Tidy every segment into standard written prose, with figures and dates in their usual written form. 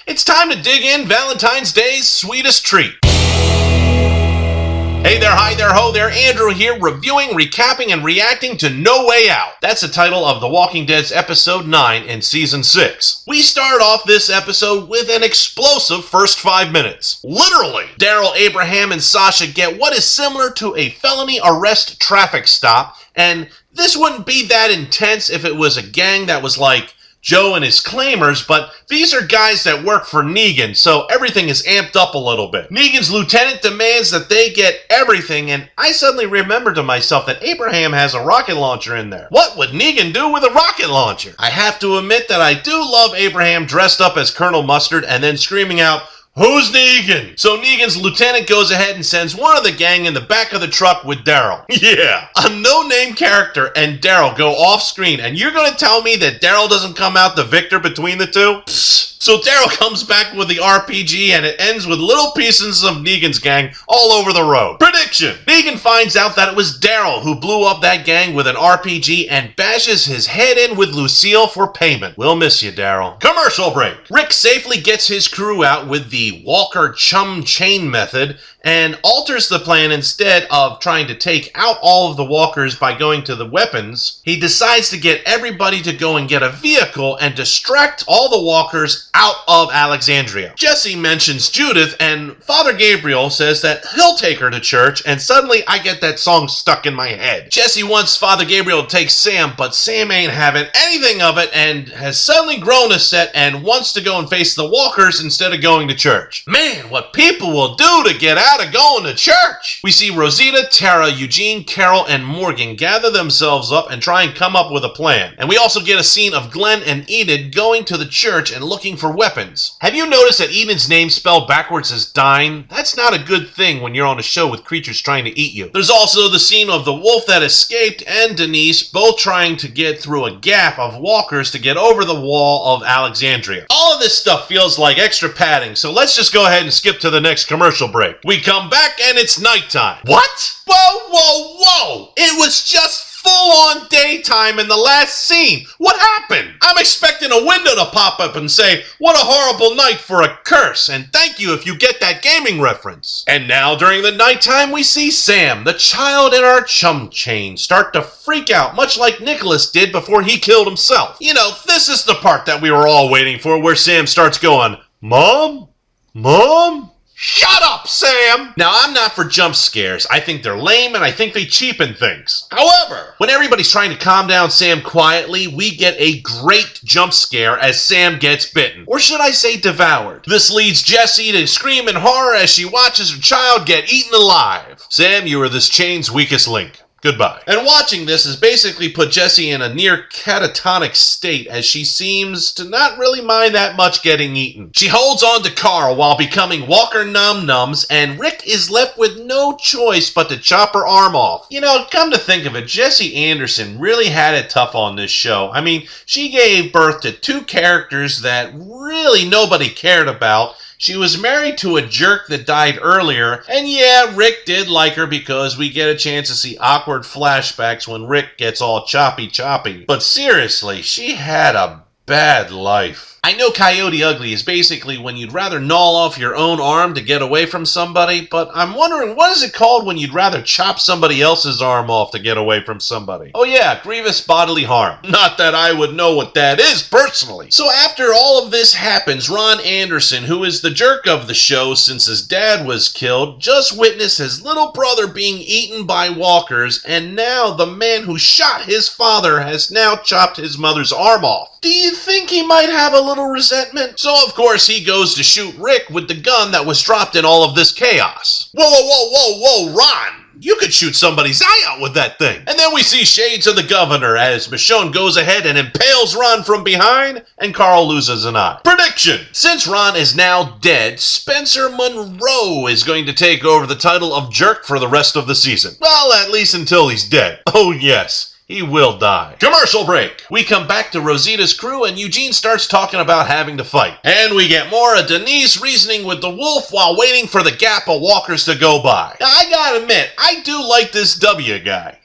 It's time to dig in Valentine's Day's sweetest treat. Hey there, hi there, ho there, Andrew here, reviewing, recapping, and reacting to No Way Out. That's the title of The Walking Dead's episode 9 in season 6. We start off this episode with an explosive first 5 minutes. Literally, Daryl, Abraham, and Sasha get what is similar to a felony arrest traffic stop, and this wouldn't be that intense if it was a gang that was like Joe and his claimers, but these are guys that work for Negan, so everything is amped up a little bit. Negan's lieutenant demands that they get everything, and I suddenly remembered to myself that Abraham has a rocket launcher in there. What would Negan do with a rocket launcher? I have to admit that I do love Abraham dressed up as Colonel Mustard and then screaming out, "Who's Negan?" So Negan's lieutenant goes ahead and sends one of the gang in the back of the truck with Daryl. Yeah, a no-name character and Daryl go off-screen, and you're going to tell me that Daryl doesn't come out the victor between the two? Psst. So Daryl comes back with the RPG, and it ends with little pieces of Negan's gang all over the road. Prediction! Negan finds out that it was Daryl who blew up that gang with an RPG and bashes his head in with Lucille for payment. We'll miss you, Daryl. Commercial break. Rick safely gets his crew out with the Walker chum chain method and alters the plan. Instead of trying to take out all of the walkers by going to the weapons, he decides to get everybody to go and get a vehicle and distract all the walkers out of Alexandria. Jesse mentions Judith, and Father Gabriel says that he'll take her to church, and suddenly I get that song stuck in my head. Jesse wants Father Gabriel to take Sam, but Sam ain't having anything of it and has suddenly grown a set and wants to go and face the walkers instead of going to church. Man, what people will do to get out of going to church! We see Rosita, Tara, Eugene, Carol, and Morgan gather themselves up and try and come up with a plan. And we also get a scene of Glenn and Enid going to the church and looking for weapons. Have you noticed that Enid's name spelled backwards is Dine? That's not a good thing when you're on a show with creatures trying to eat you. There's also the scene of the wolf that escaped and Denise both trying to get through a gap of walkers to get over the wall of Alexandria. All of this stuff feels like extra padding, so let's just go ahead and skip to the next commercial break. We come back and it's nighttime. What? Whoa, whoa, whoa! It was just full-on daytime in the last scene. What happened? I'm expecting a window to pop up and say, "What a horrible night for a curse," and thank you if you get that gaming reference. And now during the nighttime, we see Sam, the child in our chum chain, start to freak out, much like Nicholas did before he killed himself. You know, this is the part that we were all waiting for, where Sam starts going, "Mom? Mom?" Shut up, Sam! Now, I'm not for jump scares. I think they're lame and I think they cheapen things. However, when everybody's trying to calm down Sam quietly, we get a great jump scare as Sam gets bitten. Or should I say devoured? This leads Jessie to scream in horror as she watches her child get eaten alive. Sam, you are this chain's weakest link. Goodbye. And watching this has basically put Jessie in a near catatonic state as she seems to not really mind that much getting eaten. She holds on to Carl while becoming Walker Num-Nums, and Rick is left with no choice but to chop her arm off. You know, come to think of it, Jessie Anderson really had it tough on this show. I mean, she gave birth to two characters that really nobody cared about. She was married to a jerk that died earlier, and yeah, Rick did like her because we get a chance to see awkward flashbacks when Rick gets all choppy. But seriously, she had a bad life. I know Coyote Ugly is basically when you'd rather gnaw off your own arm to get away from somebody, but I'm wondering, what is it called when you'd rather chop somebody else's arm off to get away from somebody? Oh yeah, grievous bodily harm. Not that I would know what that is personally. So after all of this happens, Ron Anderson, who is the jerk of the show since his dad was killed, just witnessed his little brother being eaten by walkers, and now the man who shot his father has now chopped his mother's arm off. Do you think he might have a little resentment? So of course he goes to shoot Rick with the gun that was dropped in all of this chaos. Whoa, Ron! You could shoot somebody's eye out with that thing. And then we see shades of the governor as Michonne goes ahead and impales Ron from behind, and Carl loses an eye. Prediction! Since Ron is now dead, Spencer Monroe is going to take over the title of jerk for the rest of the season. Well, at least until he's dead. Oh yes. He will die. Commercial break. We come back to Rosita's crew and Eugene starts talking about having to fight. And we get more of Denise reasoning with the wolf while waiting for the gap of walkers to go by. Now, I gotta admit, I do like this W guy.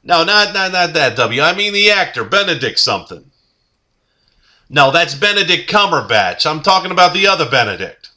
No, not that W. I mean the actor, Benedict something. No, that's Benedict Cumberbatch. I'm talking about the other Benedict.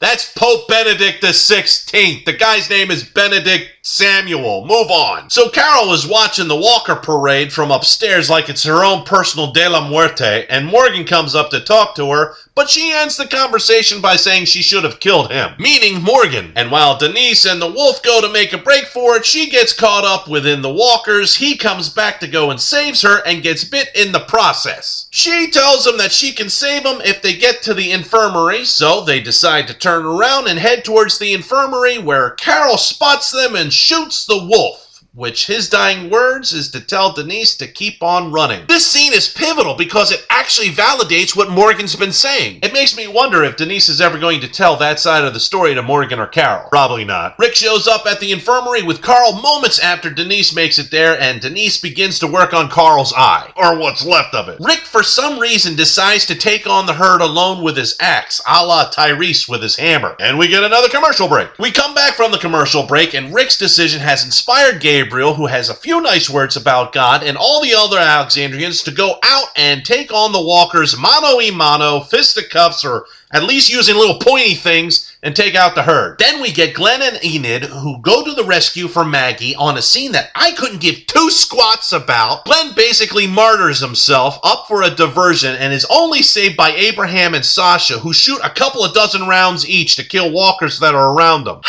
That's Pope Benedict XVI. The guy's name is Benedict Samuel. Move on. So Carol is watching the Walker parade from upstairs like it's her own personal de la muerte, and Morgan comes up to talk to her, but she ends the conversation by saying she should have killed him, meaning Morgan. And while Denise and the wolf go to make a break for it, she gets caught up within the walkers. He comes back to go and saves her and gets bit in the process. She tells him that she can save him if they get to the infirmary, so they decide to turn around and head towards the infirmary, where Carol spots them and shoots the wolf, which his dying words is to tell Denise to keep on running. This scene is pivotal because it actually validates what Morgan's been saying. It makes me wonder if Denise is ever going to tell that side of the story to Morgan or Carol. Probably not. Rick shows up at the infirmary with Carl moments after Denise makes it there, and Denise begins to work on Carl's eye, or what's left of it. Rick, for some reason, decides to take on the herd alone with his axe, a la Tyrese with his hammer. And we get another commercial break. We come back from the commercial break, and Rick's decision has inspired Gabriel, who has a few nice words about God, and all the other Alexandrians to go out and take on the walkers mano a mano, fisticuffs, or at least using little pointy things, and take out the herd. Then we get Glenn and Enid, who go to the rescue for Maggie on a scene that I couldn't give two squats about. Glenn basically martyrs himself up for a diversion and is only saved by Abraham and Sasha, who shoot a couple of dozen rounds each to kill walkers that are around them.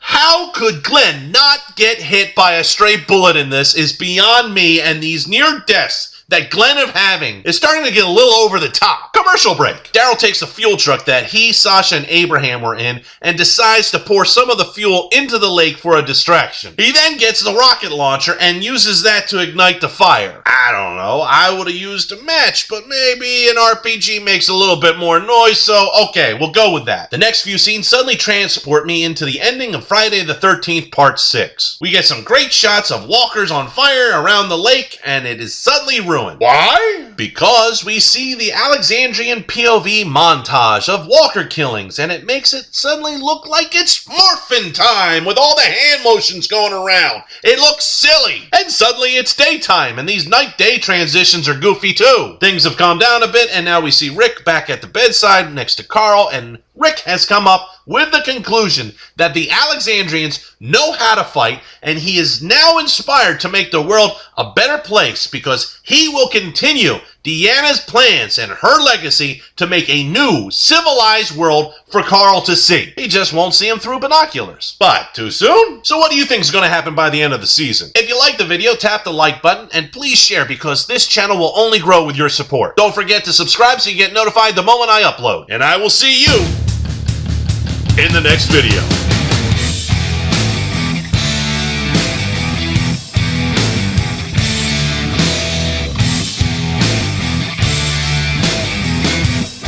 How could Glenn not get hit by a stray bullet in this is beyond me, and these near deaths that Glenn is having is starting to get a little over the top. Commercial break. Daryl takes a fuel truck that he, Sasha, and Abraham were in and decides to pour some of the fuel into the lake for a distraction. He then gets the rocket launcher and uses that to ignite the fire. I don't know, I would have used a match, but maybe an RPG makes a little bit more noise, so okay, we'll go with that. The next few scenes suddenly transport me into the ending of Friday the 13th Part 6. We get some great shots of walkers on fire around the lake, and it is suddenly ruined. Why? Because we see the Alexandrian POV montage of walker killings, and it makes it suddenly look like it's morphin' time with all the hand motions going around. It looks silly. And suddenly it's daytime, and these night-day transitions are goofy too. Things have calmed down a bit, and now we see Rick back at the bedside next to Carl, and Rick has come up with the conclusion that the Alexandrians know how to fight, and he is now inspired to make the world a better place because he will continue Deanna's plans and her legacy to make a new, civilized world for Carl to see. He just won't see him through binoculars. But too soon? So what do you think is going to happen by the end of the season? If you like the video, tap the like button and please share because this channel will only grow with your support. Don't forget to subscribe so you get notified the moment I upload. And I will see you in the next video.